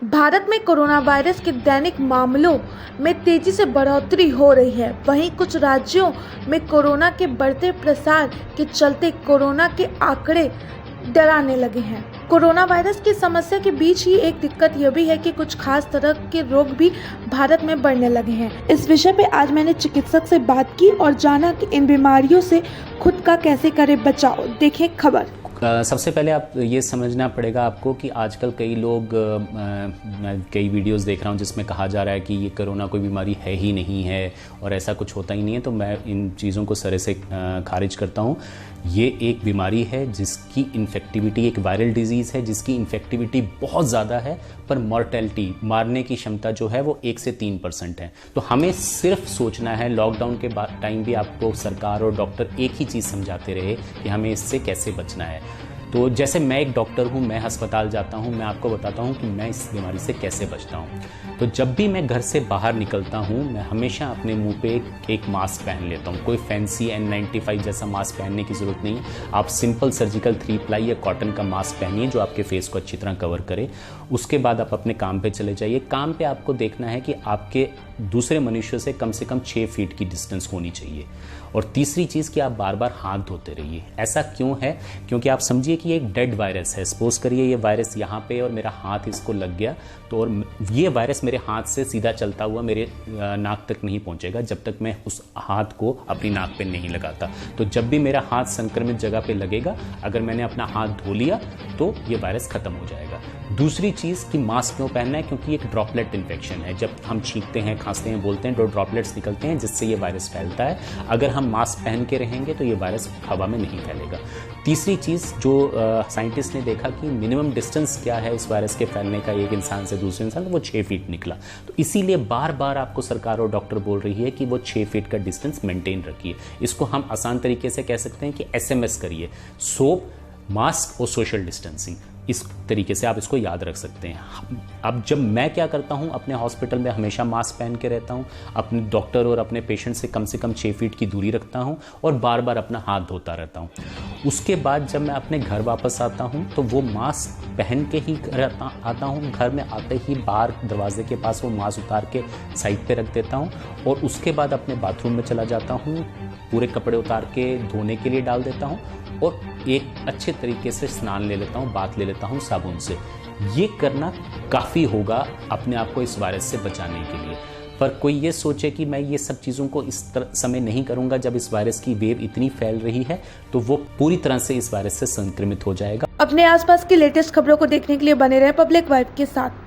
भारत में corona virus के दैनिक मामलों में तेजी से बढ़ोतरी हो रही है। वहीं कुछ राज्यों में कोरोना के बढ़ते प्रसार के चलते कोरोना के आंकड़े डराने लगे हैं। कोरोना वायरस की समस्या के बीच ही एक दिक्कत यह भी है कि कुछ खास तरह के रोग भी भारत में बढ़ने लगे हैं। इस विषय पे आज मैंने चिकित्सक से बात की और जाना कि इन बीमारियों से खुद का कैसे करें बचाव। देखें खबर। सबसे पहले आप ये समझना पड़ेगा आपको कि आजकल कई लोग मैं कई वीडियोस देख रहा हूँ जिसमें कहा जा रहा है कि ये कोरोना कोई बीमारी है ही नहीं है और ऐसा कुछ होता ही नहीं है। तो मैं इन चीज़ों को सिरे से खारिज करता हूँ। ये एक बीमारी है जिसकी इन्फेक्टिविटी, एक वायरल डिजीज़ है जिसकी इन्फेक्टिविटी बहुत ज़्यादा है, पर मॉर्टेलिटी, मारने की क्षमता जो है वो 1 से 3% है। तो हमें सिर्फ सोचना है, लॉकडाउन के टाइम भी आपको सरकार और डॉक्टर एक ही चीज़ समझाते रहे कि हमें इससे कैसे बचना है। तो जैसे मैं एक डॉक्टर हूँ, मैं अस्पताल जाता हूँ, मैं आपको बताता हूँ कि मैं इस बीमारी से कैसे बचता हूँ। तो जब भी मैं घर से बाहर निकलता हूँ, मैं हमेशा अपने मुंह पे एक मास्क पहन लेता हूँ। कोई फैंसी N95 जैसा मास्क पहनने की ज़रूरत नहीं है। आप सिंपल सर्जिकल 3 प्लाई या कॉटन का मास्क पहनिए जो आपके फेस को अच्छी तरह कवर करे। उसके बाद आप अपने काम पे चले जाइए। काम पे आपको देखना है कि आपके दूसरे मनुष्य से कम 6 फीट की डिस्टेंस होनी चाहिए। और तीसरी चीज़ कि आप बार बार हाथ धोते रहिए। ऐसा क्यों है? क्योंकि आप समझिए कि ये एक डेड वायरस है। सपोज करिए ये वायरस यहाँ पे और मेरा हाथ इसको लग गया, तो और ये वायरस मेरे हाथ से सीधा चलता हुआ मेरे नाक तक नहीं पहुँचेगा जब तक मैं उस हाथ को अपनी नाक पे नहीं लगाता। तो जब भी मेरा हाथ संक्रमित जगह पे लगेगा, अगर मैंने अपना हाथ धो लिया तो ये वायरस खत्म हो जाएगा। दूसरी चीज़ कि मास्क क्यों पहनना है? क्योंकि एक ड्रॉपलेट इन्फेक्शन है। जब हम छींकते हैं, खांसते हैं, बोलते हैं तो ड्रॉपलेट्स निकलते हैं जिससे ये वायरस फैलता है। अगर हम मास्क पहन के रहेंगे तो ये वायरस हवा में नहीं फैलेगा। तीसरी चीज़ जो साइंटिस्ट ने देखा कि मिनिमम डिस्टेंस क्या है इस वायरस के फैलने का एक इंसान से दूसरे इंसान, तो वो 6 फीट निकला। तो इसीलिए बार बार आपको सरकार और डॉक्टर बोल रही है कि वो 6 फीट का डिस्टेंस मेंटेन रखिए। इसको हम आसान तरीके से कह सकते हैं कि SMS करिए: सोप, मास्क और सोशल डिस्टेंसिंग। इस तरीके से आप इसको याद रख सकते हैं। अब जब मैं क्या करता हूँ, अपने हॉस्पिटल में हमेशा मास्क पहन के रहता हूँ, अपने डॉक्टर और अपने पेशेंट से कम 6 फीट की दूरी रखता हूँ और बार बार अपना हाथ धोता रहता हूँ। उसके बाद जब मैं अपने घर वापस आता हूँ तो वो मास्क पहन के ही आता हूँ। घर में आते ही बाहर दरवाजे के पास वो मास्क उतार के साइड पे रख देता हूँ और उसके बाद अपने बाथरूम में चला जाता हूँ, पूरे कपड़े उतार के धोने के लिए डाल देता हूँ और एक अच्छे तरीके से स्नान ले लेता हूँ, बाथ ले लेता हूँ साबुन से। ये करना काफ़ी होगा अपने आप को इस वायरस से बचाने के लिए। पर कोई ये सोचे कि मैं ये सब चीज़ों को इस समय नहीं करूँगा, जब इस वायरस की वेव इतनी फैल रही है तो वो पूरी तरह से इस वायरस से संक्रमित हो जाएगा। अपने आसपास की लेटेस्ट खबरों को देखने के लिए बने रहें पब्लिक वाइब के साथ।